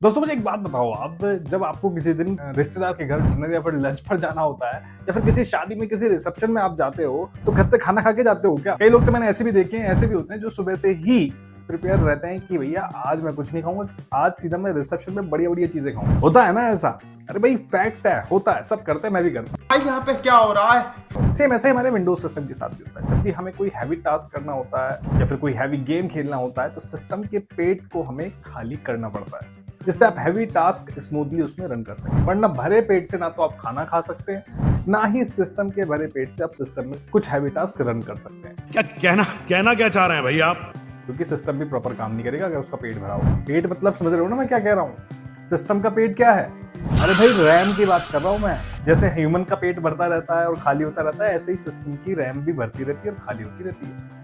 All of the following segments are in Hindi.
दोस्तों मुझे एक बात बताओ, आप जब आपको किसी दिन रिश्तेदार के घर डिनर या फिर लंच पर जाना होता है या फिर किसी शादी में किसी रिसेप्शन में आप जाते हो तो घर से खाना खा के जाते हो क्या? कई लोग तो मैंने ऐसे भी देखे हैं, ऐसे भी होते हैं जो सुबह से ही प्रिपेयर रहते हैं कि भैया आज मैं कुछ नहीं खाऊंगा, आज सीधा मैं रिसेप्शन में बढ़िया बढ़िया चीजें खाऊंगा। होता है ना ऐसा? अरे भाई फैक्ट है, होता है, सब करते हैं, मैं भी करता हूँ। भाई यहाँ पे क्या हो रहा है? सेम ऐसा ही हमारे विंडोज सिस्टम के साथ भी होता है। जब भी हमें कोई हैवी टास्क करना होता है या फिर कोई हैवी गेम खेलना होता है तो सिस्टम के पेट को हमें खाली करना पड़ता है, जिससे आप हैवी टास्क स्मूथली उसमें रन कर सकें। वरना भरे पेट से ना तो आप खाना खा सकते हैं, ना ही सिस्टम के भरे पेट से आप सिस्टम में कुछ हैवी टास्क रन कर सकते हैं। क्या कहना क्या चाह रहे हैं भाई आप? क्योंकि सिस्टम भी प्रॉपर काम नहीं करेगा अगर उसका पेट भरा हो। पेट मतलब समझ रहे हो ना मैं क्या कह रहा हूँ? सिस्टम का पेट क्या है? अरे भाई रैम की बात कर रहा हूँ मैं। जैसे ह्यूमन का पेट भरता रहता है और खाली होता रहता है, ऐसे ही सिस्टम की रैम भी भरती रहती है और खाली होती रहती है।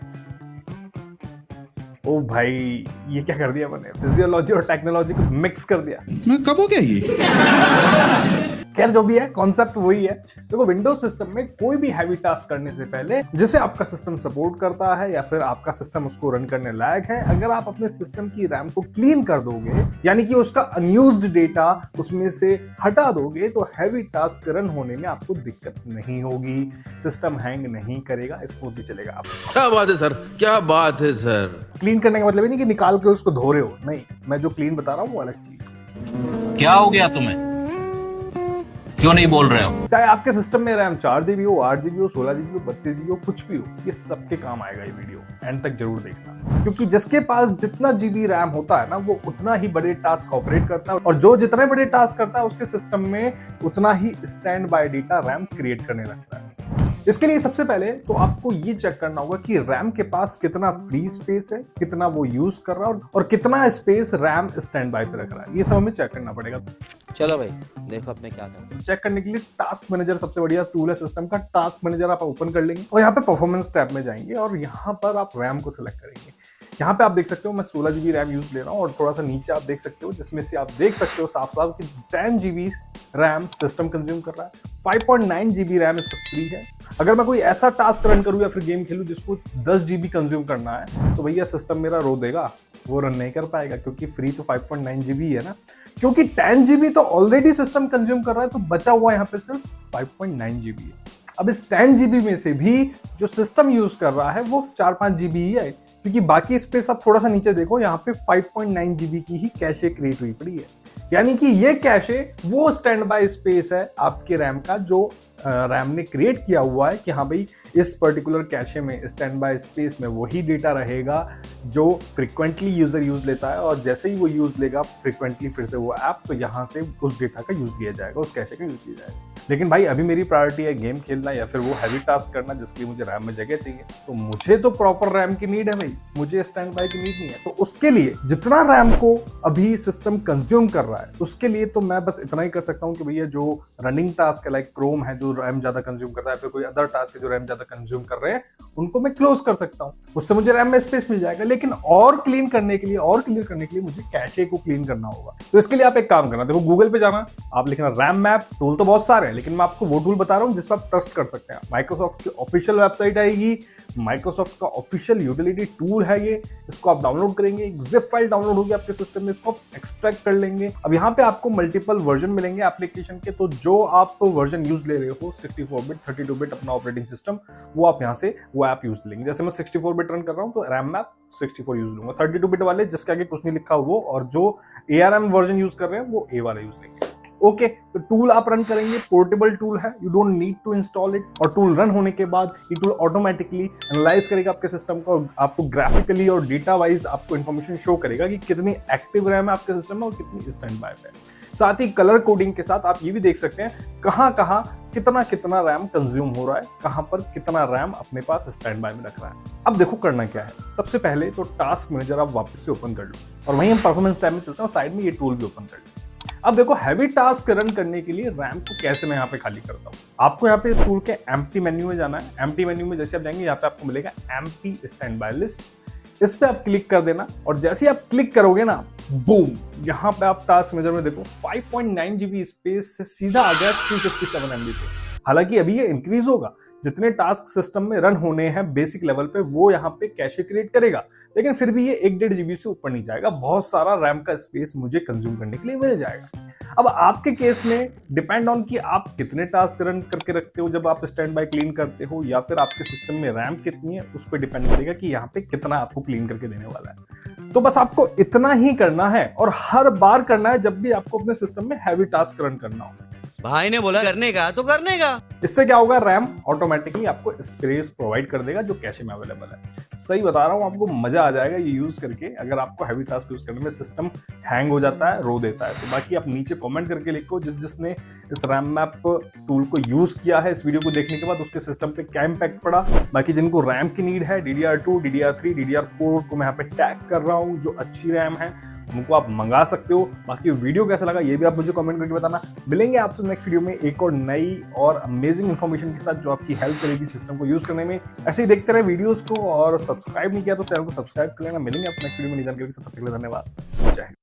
ओ भाई ये क्या कर दिया मैंने? फिजियोलॉजी और टेक्नोलॉजी को मिक्स कर दिया। मैं कब हो गया ये? खैर जो भी है, कॉन्सेप्ट वही है। देखो विंडोज सिस्टम में कोई भी हैवी टास्क करने से पहले जिसे आपका सिस्टम सपोर्ट करता है या फिर आपका सिस्टम उसको रन करने लायक है, अगर आप अपने सिस्टम की रैम को क्लीन कर दोगे, यानी कि उसका अनयूज्ड डेटा उसमें से हटा दोगे, तो हैवी टास्क रन होने में आपको दिक्कत नहीं होगी, सिस्टम हैंग नहीं करेगा, स्मूथली चलेगा। आप क्या बात है सर, क्या बात है सर। क्लीन करने का मतलब ही नहीं कि निकाल के उसको धो रहे हो, नहीं, मैं जो क्लीन बता रहा हूँ वो अलग चीज। क्या हो गया तुम्हें? क्यों नहीं बोल रहे हो? चाहे आपके सिस्टम में रैम 4 GB हो, 8 GB हो, 16 GB हो, 32 GB हो, कुछ भी हो, ये सबके काम आएगा। ये वीडियो एंड तक जरूर देखना, क्योंकि जिसके पास जितना GB रैम होता है ना, वो उतना ही बड़े टास्क ऑपरेट करता है, और जो जितने बड़े टास्क करता है उसके सिस्टम में उतना ही standby data RAM create करने लगता है। इसके लिए सबसे पहले तो आपको ये चेक करना होगा कि रैम के पास कितना फ्री स्पेस है, कितना वो यूज कर रहा है और कितना स्पेस रैम स्टैंड बाय पे रख रहा है। ये सब हमें चेक करना पड़ेगा। चलो भाई देखो अब मैं क्या करता हूँ। चेक करने के लिए टास्क मैनेजर सबसे बढ़िया टूल है सिस्टम का। टास्क मैनेजर आप ओपन कर लेंगे और यहाँ पे परफॉर्मेंस टैब में जाएंगे और यहाँ पर आप रैम को सिलेक्ट करेंगे। यहाँ पे आप देख सकते हो मैं 16 GB रैम यूज ले रहा हूँ, और थोड़ा सा नीचे आप देख सकते हो जिसमें से आप देख सकते हो साफ साफ कि 10 GB रैम सिस्टम कंज्यूम कर रहा है। 5.9 GB रैम फ्री है। अगर मैं कोई ऐसा टास्क रन करूँ या फिर गेम खेलूँ जिसको 10 GB कंज्यूम करना है, तो भैया सिस्टम मेरा रो देगा, वो रन नहीं कर पाएगा, क्योंकि फ्री तो 5.9 GB है ना। क्योंकि 10 GB तो ऑलरेडी सिस्टम कंज्यूम कर रहा है, तो बचा हुआ यहाँ पे सिर्फ 5.9 GB है। अब इस 10 GB में से भी जो सिस्टम यूज कर रहा है वो 4-5 GB ही है, क्योंकि बाकी स्पेस आप थोड़ा सा नीचे देखो, यहाँ पे 5.9 GB की ही कैशे क्रिएट हुई पड़ी है। यानी कि ये कैशे वो स्टैंड बाय स्पेस है आपके रैम का, जो रैम ने क्रिएट किया हुआ है कि हाँ भाई इस पर्टिकुलर कैशे में स्टैंड बाय स्पेस में वही डेटा रहेगा जो फ्रिक्वेंटली यूजर यूज लेता है, और जैसे ही वो यूज लेगा फ्रिक्वेंटली फिर से वो ऐप, तो यहाँ से उस डेटा का यूज लिया जाएगा, उस कैशे का यूज लिया जाएगा। लेकिन भाई अभी मेरी प्रायोरिटी है गेम खेलना या फिर वो हैवी टास्क करना जिसके लिए मुझे रैम में जगह चाहिए, तो मुझे तो प्रॉपर रैम की नीड है भाई, मुझे स्टैंड बाय की नीड नहीं है। तो उसके लिए जितना रैम को अभी सिस्टम कंज्यूम कर रहा है, उसके लिए तो मैं बस इतना ही कर सकता हूँ कि भैया जो रनिंग टास्क है लाइक क्रोम है जो रैम ज्यादा कंज्यूम कर रहा है, फिर कोई अदर टास्क है जो रैम ज्यादा कंज्यूम कर रहे हैं, उनको मैं क्लोज कर सकता हूँ, उससे मुझे रैम में स्पेस मिल जाएगा। लेकिन और क्लीन करने के लिए और क्लियर करने के लिए मुझे कैशे को क्लीन करना होगा। तो इसके लिए आप एक काम करना, देखो गूगल पे जाना, आप लिखना रैम मैप। टूल तो बहुत सारे हैं, लेकिन मैं आपको वो टूल बता रहा हूँ जिस पर आप ट्रस्ट कर सकते हैं। माइक्रोसॉफ्ट की ऑफिशियल वेबसाइट आएगी, माइक्रोसॉफ्ट का ऑफिशियल यूटिलिटी टूल है ये, इसको आप डाउनलोड करेंगे, एक जिप फाइल डाउनलोड होगी आपके सिस्टम में, इसको आप एक्सट्रैक्ट कर लेंगे। अब यहाँ पे आपको मल्टीपल वर्जन मिलेंगे एप्लीकेशन के, तो जो आप वर्जन यूज ले रहे हो 64 बिट 32 बिट अपना ऑपरेटिंग सिस्टम, वो आप यहाँ से वो ऐप यूज लेंगे। जैसे मैं 64 बिट रन कर रहा हूँ तो रैम मैप 64 यूज लूंगा। 32 बिट वाले जिसके आगे कुछ नहीं लिखा वो, और जो ARM वर्जन यूज कर रहे हैं वो A वाला यूज लेंगे। ओके, तो टूल आप रन करेंगे, पोर्टेबल टूल है, you don't need to install it. और टूल रन होने के बाद ये टूल ऑटोमेटिकली एनालाइज करेगा आपके सिस्टम को, आपको ग्राफिकली और डेटा वाइज आपको इन्फॉर्मेशन शो करेगा कि कितनी एक्टिव रैम है आपके सिस्टम में और कितनी स्टैंड बाय पे। साथ ही कलर कोडिंग के साथ आप ये भी देख सकते हैं कहाँ कहाँ कितना रैम कंज्यूम हो रहा है, कहाँ पर कितना रैम अपने पास स्टैंड बाय में रख रहा है। अब देखो करना क्या है, सबसे पहले तो टास्क मैनेजर आप वापस से ओपन कर लो, और वहीं हम परफॉर्मेंस टैब में चलते हैं और साइड में ये टूल भी ओपन कर लो। अब देखो हैवी टास्क रन करने के लिए रैम को कैसे मैं यहाँ पे खाली करता हूँ। आपको यहाँ पे इस टूल के एम्प्टी मेन्यू में जाना है। एम्प्टी मेन्यू में जैसे आप जाएंगे यहाँ पे आपको मिलेगा एम्प्टी स्टैंड बाय लिस्ट, इस पे आप क्लिक कर देना, और जैसे ही आप क्लिक करोगे ना, बूम, यहाँ पे आप टास्क मैनेजर में देखो 5.9 GB स्पेस से सीधा आ गया 357 MB पे। हालांकि अभी ये इंक्रीज होगा, जितने टास्क सिस्टम में रन होने हैं बेसिक लेवल पे वो यहाँ पे कैशे क्रिएट करेगा, लेकिन फिर भी ये 1-1.5 GB से ऊपर नहीं जाएगा। बहुत सारा रैम का स्पेस मुझे कंज्यूम करने के लिए मिल जाएगा। अब आपके केस में डिपेंड ऑन कि आप कितने टास्क रन करके रखते हो जब आप स्टैंड बाय क्लीन करते हो, या फिर आपके सिस्टम में रैम कितनी है उस पर डिपेंड करेगा कि यहाँ पे कितना आपको क्लीन करके देने वाला है। तो बस आपको इतना ही करना है और हर बार करना है जब भी आपको अपने सिस्टम में हैवी टास्क रन करना हो। भाई ने बोला करने का तो करने का। इससे क्या होगा, रैम ऑटोमेटिकली आपको स्पेस प्रोवाइड कर देगा जो कैशे में अवेलेबल है। सही बता रहा हूं, आपको मजा आ जाएगा ये यूज करके। अगर आपको हैवी टास्क यूज करने में सिस्टम हैंग हो जाता है, रो देता है, तो बाकी आप नीचे कमेंट करके लिखो जिसने इस रैम मैप टूल को यूज किया है इस वीडियो को देखने के बाद उसके सिस्टम पे क्या इंपैक्ट पड़ा। बाकी जिनको रैम की नीड है, DDR2, DDR3, DDR4 को मैं यहाँ पे टैग कर रहा हूँ, जो अच्छी रैम है उनको आप मंगा सकते हो। बाकी वीडियो कैसा लगा ये भी आप मुझे कमेंट करके बताना। मिलेंगे आपसे नेक्स्ट वीडियो में एक और नई और अमेजिंग इन्फॉर्मेशन के साथ जो आपकी हेल्प करेगी सिस्टम को यूज करने में। ऐसे ही देखते रहे वीडियोस को, और सब्सक्राइब नहीं किया तो चैनल को सब्सक्राइब कर लेना। मिलेंगे आपसे नेक्स्ट वीडियो में नई जानकारी के साथ। धन्यवाद। जय हिंद।